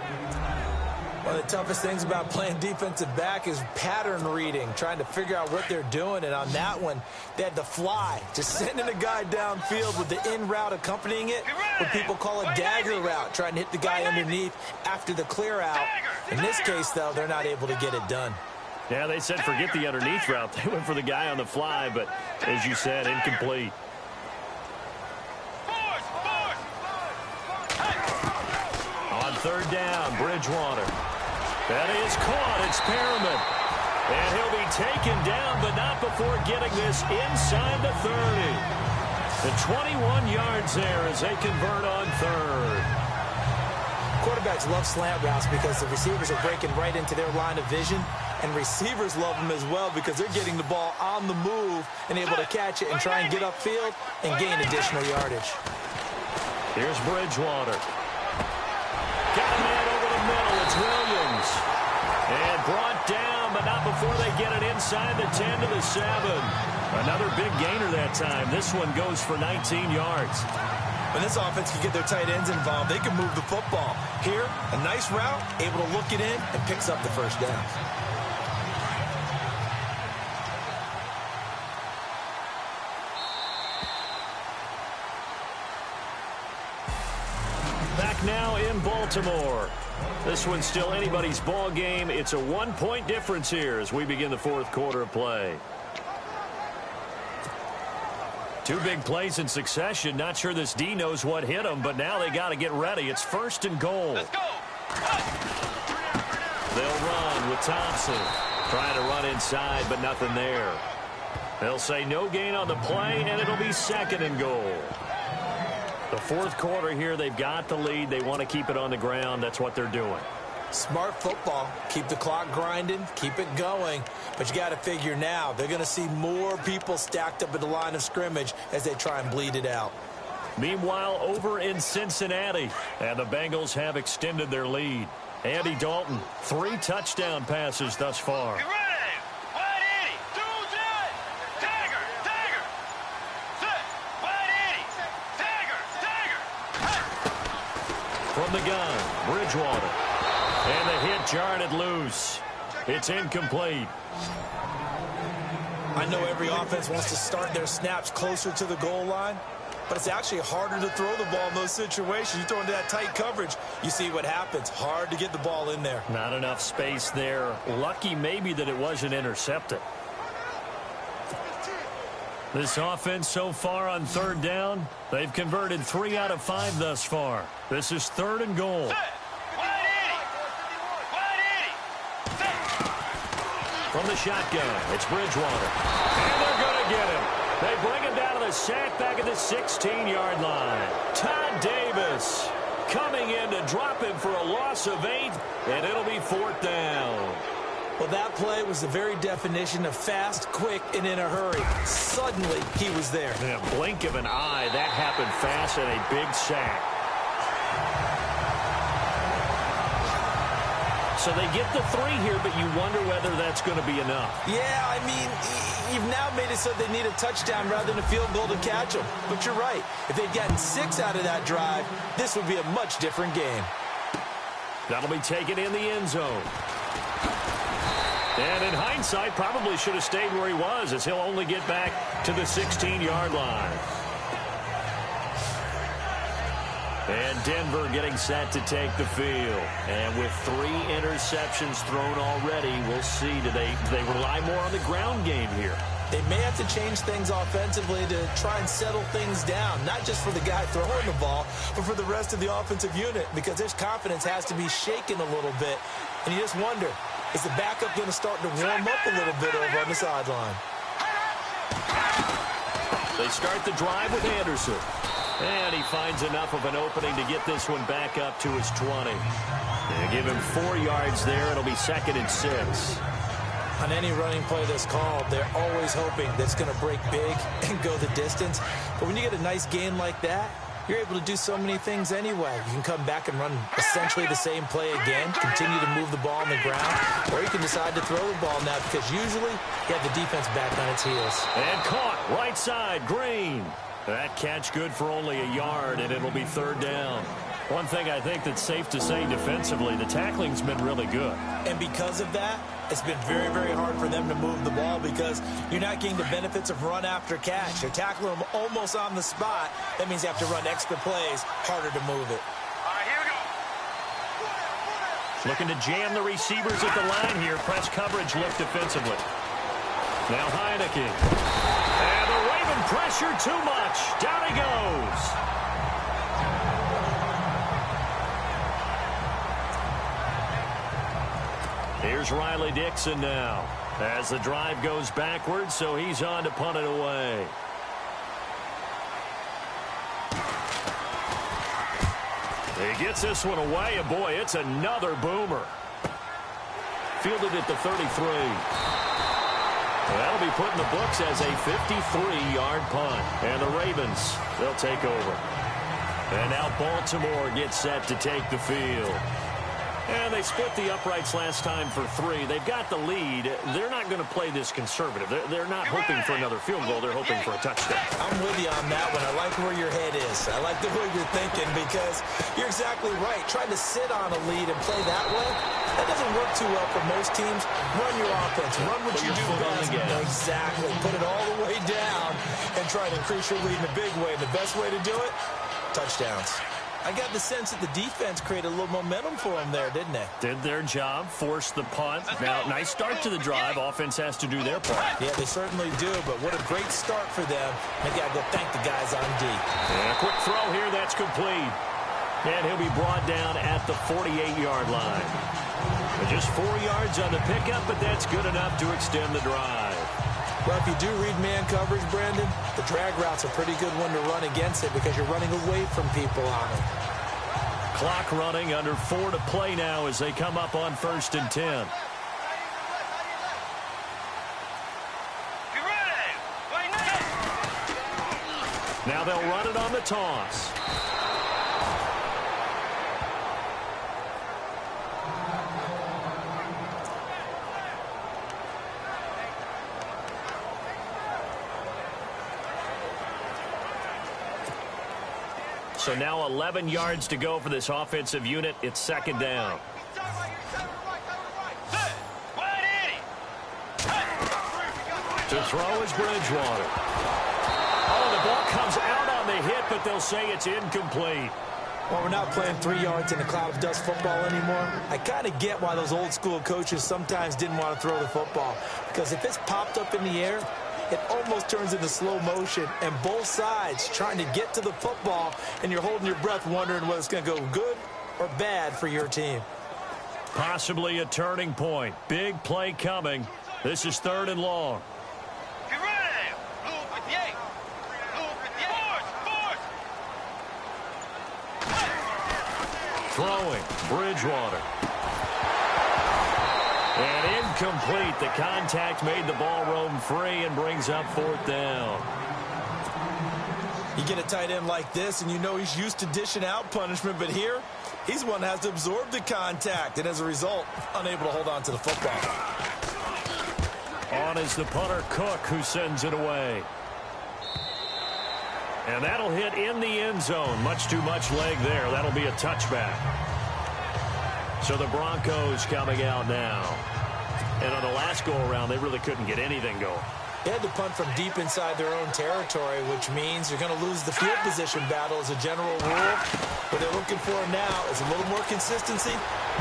One of the toughest things about playing defensive back is pattern reading, trying to figure out what they're doing. And on that one, they had to fly, just sending a guy downfield with the in route accompanying it, what people call a dagger route, trying to hit the guy underneath after the clear out. In this case, though, they're not able to get it done. Yeah, they said forget the underneath route. They went for the guy on the fly, but as you said, incomplete. On third down, Bridgewater. That is caught. It's Perriman. And he'll be taken down, but not before getting this inside the 30. The 21 yards there as they convert on third. Quarterbacks love slant routes because the receivers are breaking right into their line of vision, and receivers love them as well because they're getting the ball on the move and able to catch it and try and get upfield and gain additional yardage. Here's Bridgewater. Got a man over the middle. It's Williams. And brought down, but not before they get it inside the 10 to the 7. Another big gainer that time. This one goes for 19 yards. When this offense can get their tight ends involved, they can move the football. Here, a nice route, able to look it in, and picks up the first down. Back now in Baltimore. This one's still anybody's ball game. It's a 1-point difference here as we begin the fourth quarter of play. Two big plays in succession. Not sure this D knows what hit them, but now they got to get ready. It's first and goal. Let's go. They'll run with Thompson. Trying to run inside, but nothing there. They'll say no gain on the play, and it'll be second and goal. The fourth quarter here, they've got the lead. They want to keep it on the ground. That's what they're doing. Smart football. Keep the clock grinding. Keep it going. But you got to figure now, they're going to see more people stacked up at the line of scrimmage as they try and bleed it out. Meanwhile, over in Cincinnati, and the Bengals have extended their lead. Andy Dalton, 3 touchdown passes thus far. Get ready. Wide 80. 2 jet. Dagger. Dagger. Set. Wide 80. Dagger. Dagger. Hey. From the gun, Bridgewater. And the hit jarred it loose. It's incomplete. I know every offense wants to start their snaps closer to the goal line, but it's actually harder to throw the ball in those situations. You throw into that tight coverage, you see what happens. Hard to get the ball in there. Not enough space there. Lucky maybe that it wasn't intercepted. This offense so far on third down, they've converted 3 out of 5 thus far. This is third and goal. From the shotgun, it's Bridgewater. And they're going to get him. They bring him down to the sack back at the 16-yard line. Todd Davis coming in to drop him for a loss of 8, and it'll be fourth down. Well, that play was the very definition of fast, quick, and in a hurry. Suddenly, he was there. In a blink of an eye, that happened fast and a big sack. So they get the 3 here, but you wonder whether that's going to be enough. Yeah, I mean, you've now made it so they need a touchdown rather than a field goal to catch them. But you're right. If they'd gotten 6 out of that drive, this would be a much different game. That'll be taken in the end zone. And in hindsight, probably should have stayed where he was, as he'll only get back to the 16-yard line. And Denver getting set to take the field. And with 3 interceptions thrown already, we'll see. Do they rely more on the ground game here? They may have to change things offensively to try and settle things down, not just for the guy throwing the ball, but for the rest of the offensive unit, because their confidence has to be shaken a little bit. And you just wonder, is the backup going to start to warm up a little bit over on the sideline? They start the drive with Anderson. And he finds enough of an opening to get this one back up to his 20. They give him 4 yards there. It'll be second and 6. On any running play that's called, they're always hoping that it's going to break big and go the distance. But when you get a nice gain like that, you're able to do so many things anyway. You can come back and run essentially the same play again, continue to move the ball on the ground, or you can decide to throw the ball now because usually you have the defense back on its heels. And caught right side, Green. That catch good for only a yard, and it'll be third down. One thing I think that's safe to say defensively, the tackling's been really good. And because of that, it's been very, very hard for them to move the ball because you're not getting the benefits of run after catch. You're tackling them almost on the spot. That means you have to run extra plays, harder to move it. All right, here we go. Looking to jam the receivers at the line here. Press coverage look defensively. Now Heineke. And the Raven pressure too much. Down he goes. Here's Riley Dixon now as the drive goes backwards, so he's on to punt it away. He gets this one away, and boy, it's another boomer. Fielded at the 33. That'll be put in the books as a 53-yard punt. And the Ravens, they'll take over. And now Baltimore gets set to take the field. And they split the uprights last time for 3. They've got the lead. They're not going to play this conservative. They're not hoping for another field goal. They're hoping for a touchdown. I'm with you on that one. I like where your head is. I like the way you're thinking because you're exactly right. Trying to sit on a lead and play that way, that doesn't work too well for most teams. Run your offense. Run what you do best. Exactly. Put it all the way down and try to increase your lead in a big way. And the best way to do it, touchdowns. I got the sense that the defense created a little momentum for them there, didn't they? Did their job, forced the punt. Now, nice start to the drive. Offense has to do their part. Yeah, they certainly do, but what a great start for them. They got to go thank the guys on D. And a quick throw here, that's complete. And he'll be brought down at the 48-yard line. Just 4 yards on the pickup, but that's good enough to extend the drive. Well, if you do read man coverage, Brandon, the drag route's a pretty good one to run against it because you're running away from people on it. Clock running, under 4 to play now as they come up on 1st and 10. Get ready. Wait, now they'll run it on the toss. So now 11 yards to go for this offensive unit. It's 2nd down. To throw is Bridgewater. Oh, the ball comes out on the hit, but they'll say it's incomplete. Well, we're not playing 3 yards in a cloud of dust football anymore. I kind of get why those old school coaches sometimes didn't want to throw the football. Because if it's popped up in the air, it almost turns into slow motion, and both sides trying to get to the football, and you're holding your breath wondering whether it's going to go good or bad for your team. Possibly a turning point. Big play coming. This is 3rd and long. Get ready. Blue 58. Blue 58. Throwing, Bridgewater. And incomplete. The contact made the ball roam free and brings up 4th down. You get a tight end like this, and you know he's used to dishing out punishment, but here, he's one that has to absorb the contact, and as a result, unable to hold on to the football. On is the punter, Cook, who sends it away. And that'll hit in the end zone. Much too much leg there. That'll be a touchback. So the Broncos coming out now. And on the last go-around, they really couldn't get anything going. They had to punt from deep inside their own territory, which means you're going to lose the field position battle as a general rule. What they're looking for now is a little more consistency,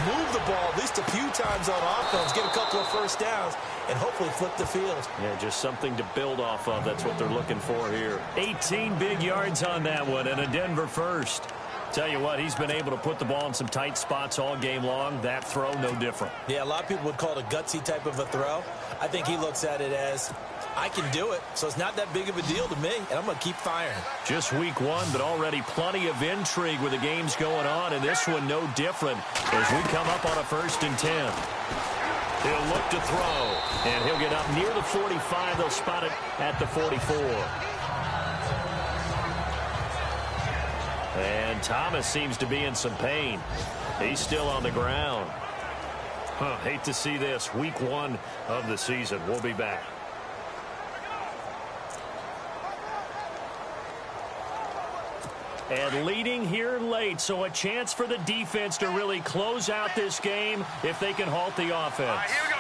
move the ball at least a few times on offense, get a couple of first downs, and hopefully flip the field. Yeah, just something to build off of. That's what they're looking for here. 18 big yards on that one, and a Denver first. Tell you what, he's been able to put the ball in some tight spots all game long. That throw, no different. Yeah, a lot of people would call it a gutsy type of a throw. I think he looks at it as, I can do it, so it's not that big of a deal to me, and I'm going to keep firing. Just week 1, but already plenty of intrigue with the games going on, and this one no different as we come up on a 1st and 10. He'll look to throw, and he'll get up near the 45. They'll spot it at the 44. And Thomas seems to be in some pain. He's still on the ground. Hate to see this. Week 1 of the season. We'll be back. And leading here late, so a chance for the defense to really close out this game if they can halt the offense. Here we go.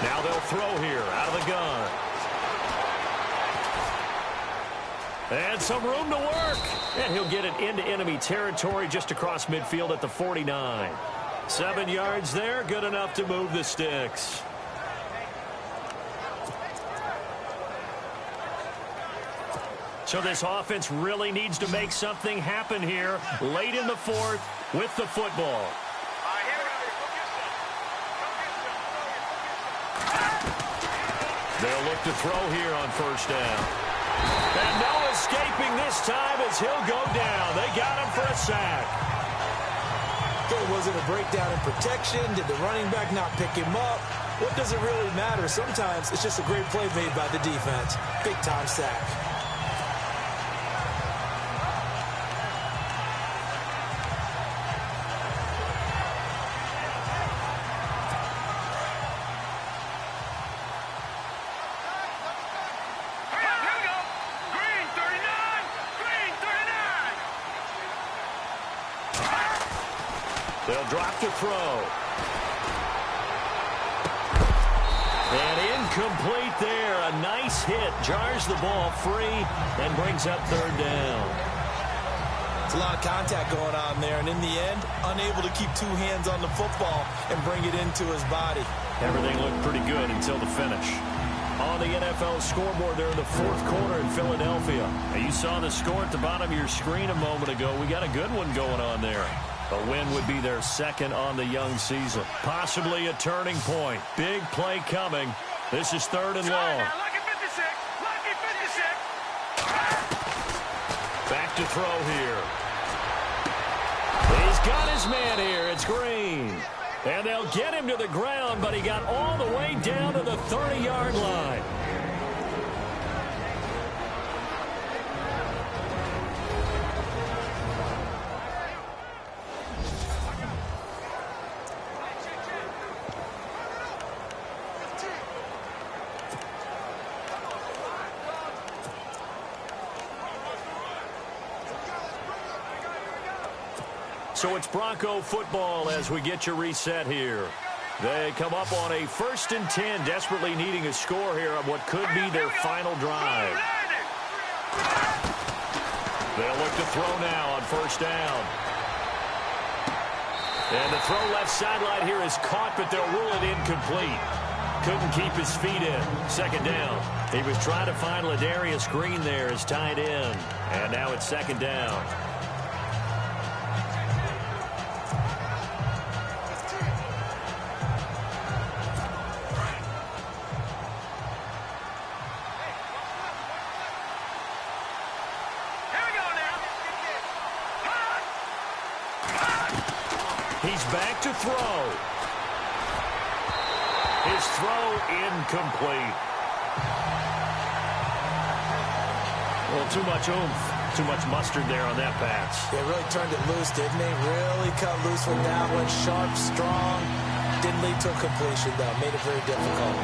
Now they'll throw here out of the gun. And some room to work. And he'll get it into enemy territory just across midfield at the 49. 7 yards there, good enough to move the sticks. So this offense really needs to make something happen here late in the 4th with the football. They'll look to throw here on first down. And no escaping this time as he'll go down. They got him for a sack. Okay, was it a breakdown in protection? Did the running back not pick him up? What does it really matter? Sometimes it's just a great play made by the defense. Big-time sack. They'll drop to throw. And incomplete there. A nice hit. Jars the ball free and brings up third down. It's a lot of contact going on there, and in the end, unable to keep two hands on the football and bring it into his body. Everything looked pretty good until the finish. On the NFL scoreboard there in the 4th quarter in Philadelphia. Now, you saw the score at the bottom of your screen a moment ago. We got a good one going on there. A win would be their 2nd on the young season. Possibly a turning point. Big play coming. This is 3rd and long. Lucky 56. Lucky 56. Back to throw here. He's got his man here. It's Green. And they'll get him to the ground, but he got all the way down to the 30-yard line. So it's Bronco football as we get you reset here. They come up on a 1st and 10, desperately needing a score here on what could be their final drive. They'll look to throw now on first down. And the throw left sideline here is caught, but they'll rule it incomplete. Couldn't keep his feet in. 2nd down. He was trying to find Ladarius Green there as tight end. And now it's 2nd down. He's back to throw. His throw incomplete. Well, too much oomph, too much mustard there on that pass. They really turned it loose, didn't they? Really cut loose with that one. Sharp, strong. Didn't lead to a completion, though. Made it very difficult.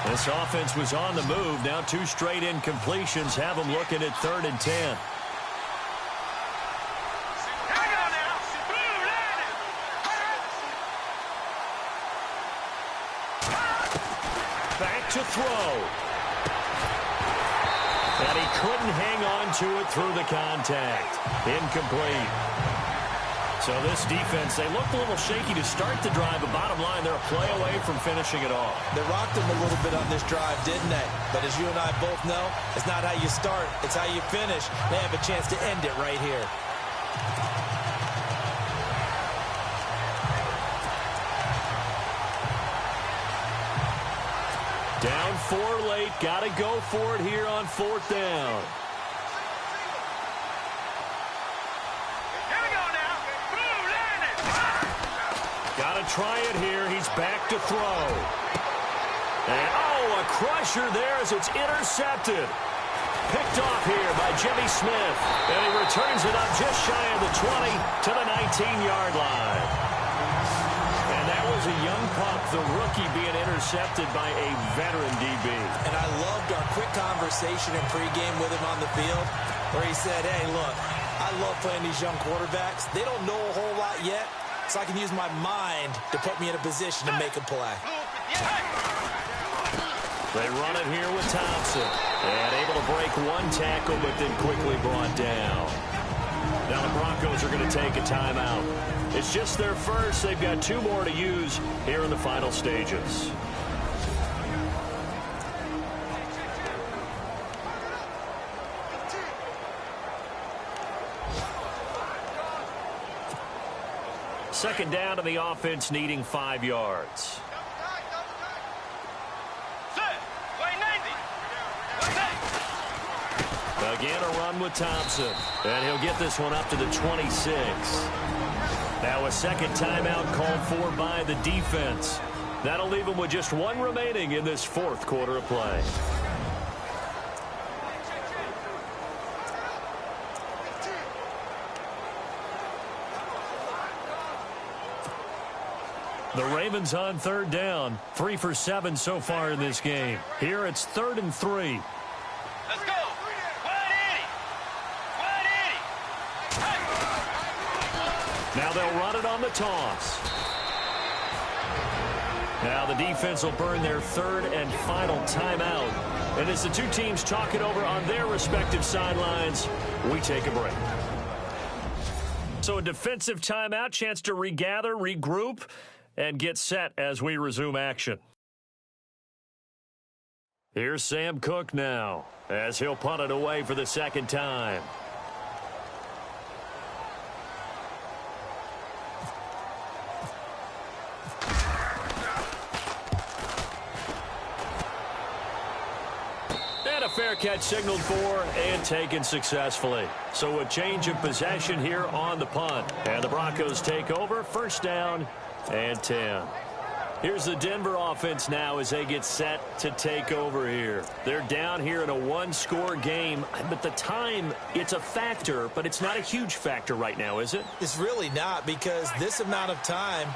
This offense was on the move. Now 2 straight incompletions have them looking at 3rd and 10. Back to throw. And he couldn't hang on to it through the contact. Incomplete. So this defense, they looked a little shaky to start the drive, but bottom line, they're a play away from finishing it off. They rocked him a little bit on this drive, didn't they? But as you and I both know, it's not how you start, it's how you finish. They have a chance to end it right here. Down 4 late, got to go for it here on 4th down. try it here. He's back to throw. And, a crusher there as it's intercepted. Picked off here by Jimmy Smith. And he returns it up just shy of the 20 to the 19-yard line. And that was a young pup, the rookie, being intercepted by a veteran DB. And I loved our quick conversation in pregame with him on the field where he said, hey, look, I love playing these young quarterbacks. They don't know a whole lot yet, so I can use my mind to put me in a position to make a play. They run it here with Thompson. And able to break one tackle, but then quickly brought down. Now the Broncos are going to take a timeout. It's just their first. They've got 2 more to use here in the final stages. Second down to the offense, needing 5 yards. Again, a run with Thompson. And he'll get this one up to the 26. Now a second timeout called for by the defense. That'll leave him with just 1 remaining in this 4th quarter of play. The Ravens on 3rd down. 3 for 7 so far in this game. Here it's 3rd and 3. Let's go. Now they'll run it on the toss. Now the defense will burn their 3rd and final timeout. And as the 2 teams talk it over on their respective sidelines, we take a break. So a defensive timeout, chance to regather, regroup, and get set as we resume action. Here's Sam Cook now as he'll punt it away for the 2nd time. Fair catch signaled for and taken successfully. So a change of possession here on the punt. And the Broncos take over. 1st down and 10. Here's the Denver offense now as they get set to take over here. They're down here in a 1-score game. But the time, it's a factor, but it's not a huge factor right now, is it? It's really not, because this amount of time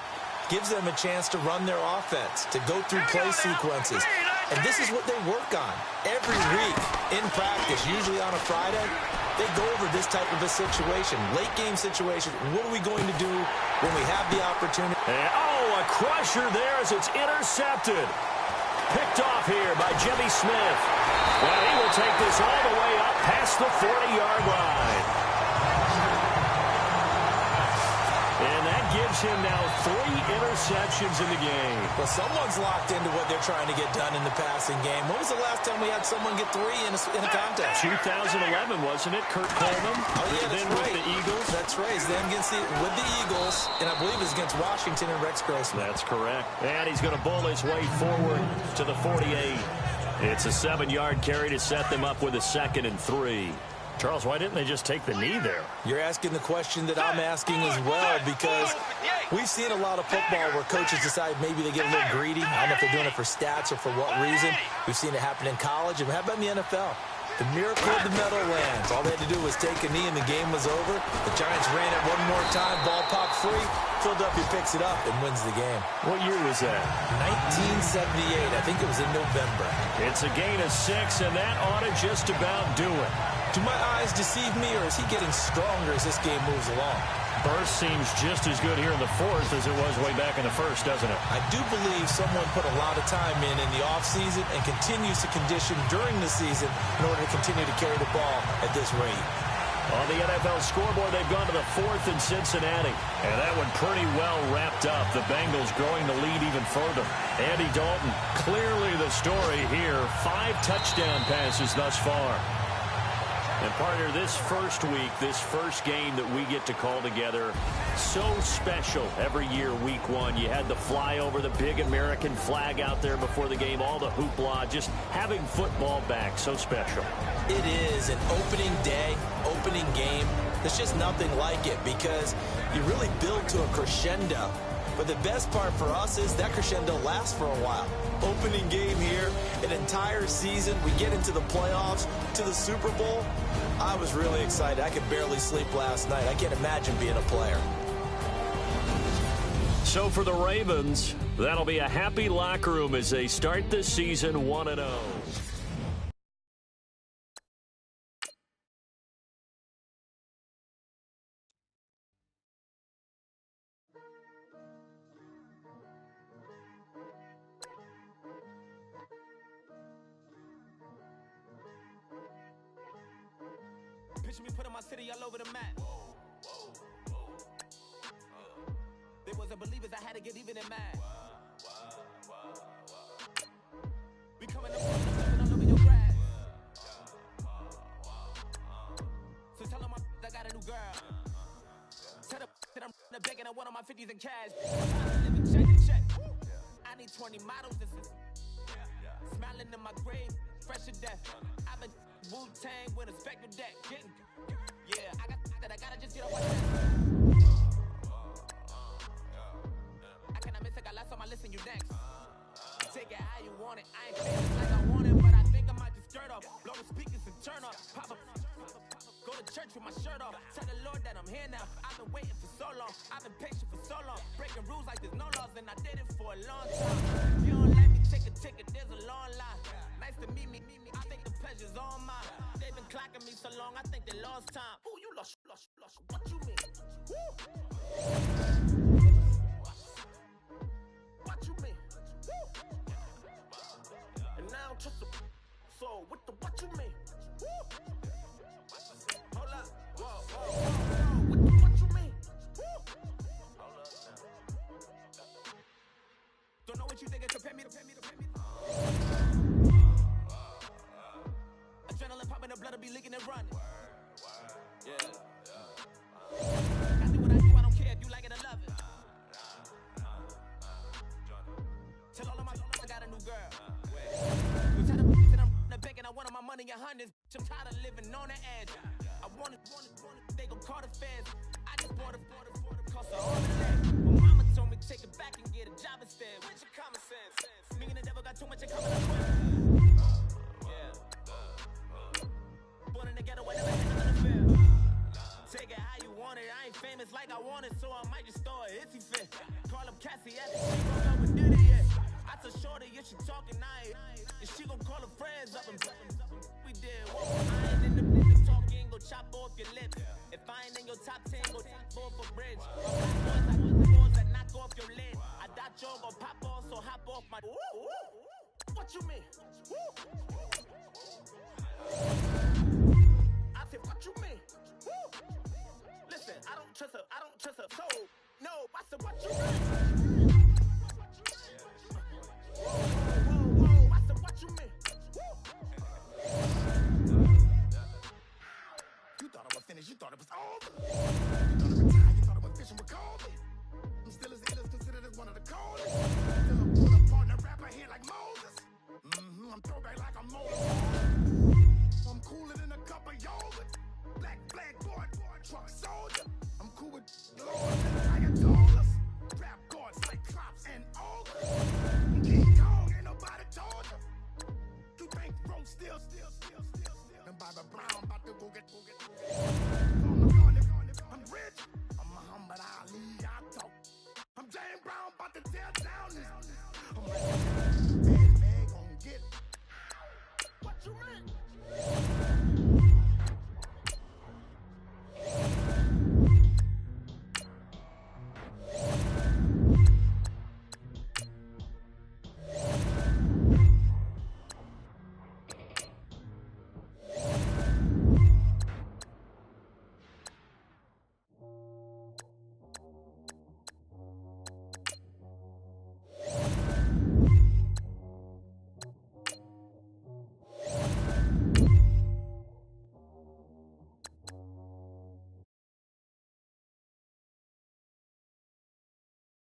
gives them a chance to run their offense, to go through play sequences. And this is what they work on every week in practice, usually on a Friday. They go over this type of a situation, late game situation. What are we going to do when we have the opportunity? And, a crusher there as it's intercepted. Picked off here by Jimmy Smith. Well, he will take this all the way up past the 40-yard line. And that gives him now 3 interceptions in the game. Well, someone's locked into what they're trying to get done in the passing game. When was the last time we had someone get 3 in a contest? 2011, wasn't it? Kurt Coleman. Oh, yeah, that's then right. With the Eagles. That's right. It's then with the Eagles, and I believe it's against Washington and Rex Grossman. That's correct. And he's going to bull his way forward to the 48. It's a 7-yard carry to set them up with a 2nd and 3. Charles, why didn't they just take the knee there? You're asking the question that I'm asking as well, because we've seen a lot of football where coaches decide maybe they get a little greedy. I don't know if they're doing it for stats or for what reason. We've seen it happen in college. And how about in the NFL? The miracle of the Meadowlands. All they had to do was take a knee and the game was over. The Giants ran it one more time. Ball popped free. Philadelphia picks it up and wins the game. What year was that? 1978. I think it was in November. It's a gain of 6, and that ought to just about do it. Do my eyes deceive me, or is he getting stronger as this game moves along? Burst seems just as good here in the 4th as it was way back in the 1st, doesn't it? I do believe someone put a lot of time in the offseason and continues to condition during the season in order to continue to carry the ball at this rate. On the NFL scoreboard, they've gone to the 4th in Cincinnati. And that one pretty well wrapped up. The Bengals growing the lead even further. Andy Dalton, clearly the story here. 5 touchdown passes thus far. And partner, this first week, this first game that we get to call together, so special every year, week 1. You had the flyover, the big American flag out there before the game, all the hoopla, just having football back, so special. It is an opening day, opening game. There's just nothing like it, because you really build to a crescendo. But the best part for us is that crescendo lasts for a while. Opening game here, an entire season, we get into the playoffs, to the Super Bowl. I was really excited. I could barely sleep last night. I can't imagine being a player. So for the Ravens, that'll be a happy locker room as they start this season 1-0. Picture me putting my city all over the map. They wasn't believers, I had to get even and mad. We coming up, jumping all over your grass. So tell them I got a new girl. Tell them that I'm begging at one of my 50s in cash. Living check to check. I need 20 models. This is smiling in my grave, fresh to death. I've been Wu-Tang with a spectral deck. Yeah, I gotta just get off my chest. I cannot miss it, got last on my list and you next. Take it how you want it. I ain't famous like I want it, but I think I might just skirt off. Blow the speakers and turn off. Pop up. Go to church with my shirt off. Tell the Lord that I'm here now. I've been waiting for so long. I've been patient for so long. Breaking rules like there's no laws, and I did it for a long time. If you don't let me take a ticket, there's a long line. Nice to meet me. I think the pleasure's all mine. They've been clocking me so long, I think they lost time. Ooh, you lost. What you mean? Woo. What you mean? Woo. And now trust the so what you mean? Woo. Hold up. Whoa. What you mean? Woo. Hold up now. Don't know what you think, compare me. Adrenaline popping, the blood will be leaking and running. Yeah. I do what I do, I don't care if you like it or love it. Tell all of my I got a new girl. You tell them that I'm begging, I wanted my money in hundreds. I'm tired of living on the edge. I want it, they gon' call the feds. I just bought it, cost a whole lot. My mama told me take it back and get a job instead. Where's your common sense? Me and the devil got too much in common. Yeah. Born in the ghetto, I never had nothing to fear. Take it how you want it. I ain't famous like I want it, so I might just throw a hissy fit. Call up Cassie after she broke up with Diddy. I told Shorty if she talking, and she gon' call her friends up and we did what I ain't in the business talking, go chop off your lips. If I ain't in your top 10, go top 4 for bridge. My boys that knock off your lid. I thought y'all gon' pop off, so hop off my. What you mean? I said, what you mean? Listen, I don't trust her, so no, I said, what you mean? Whoa, I said, what you mean? You thought I was finished, you thought it was over. You thought I retired, you thought I was fishing with Kobe. I'm still as ill as considered as one of the coldest. Still a pull-up partner rapper here like Moses. I'm throwback like I'm Moses. I'm cooler than a cup of yogurt. Black boy, truck soldier. I'm cool with Lord and Ayatollahs. Rap gods like Klops and ogres. King Kong, ain't nobody told you. You think Rome still. And Bobby Brown about to go get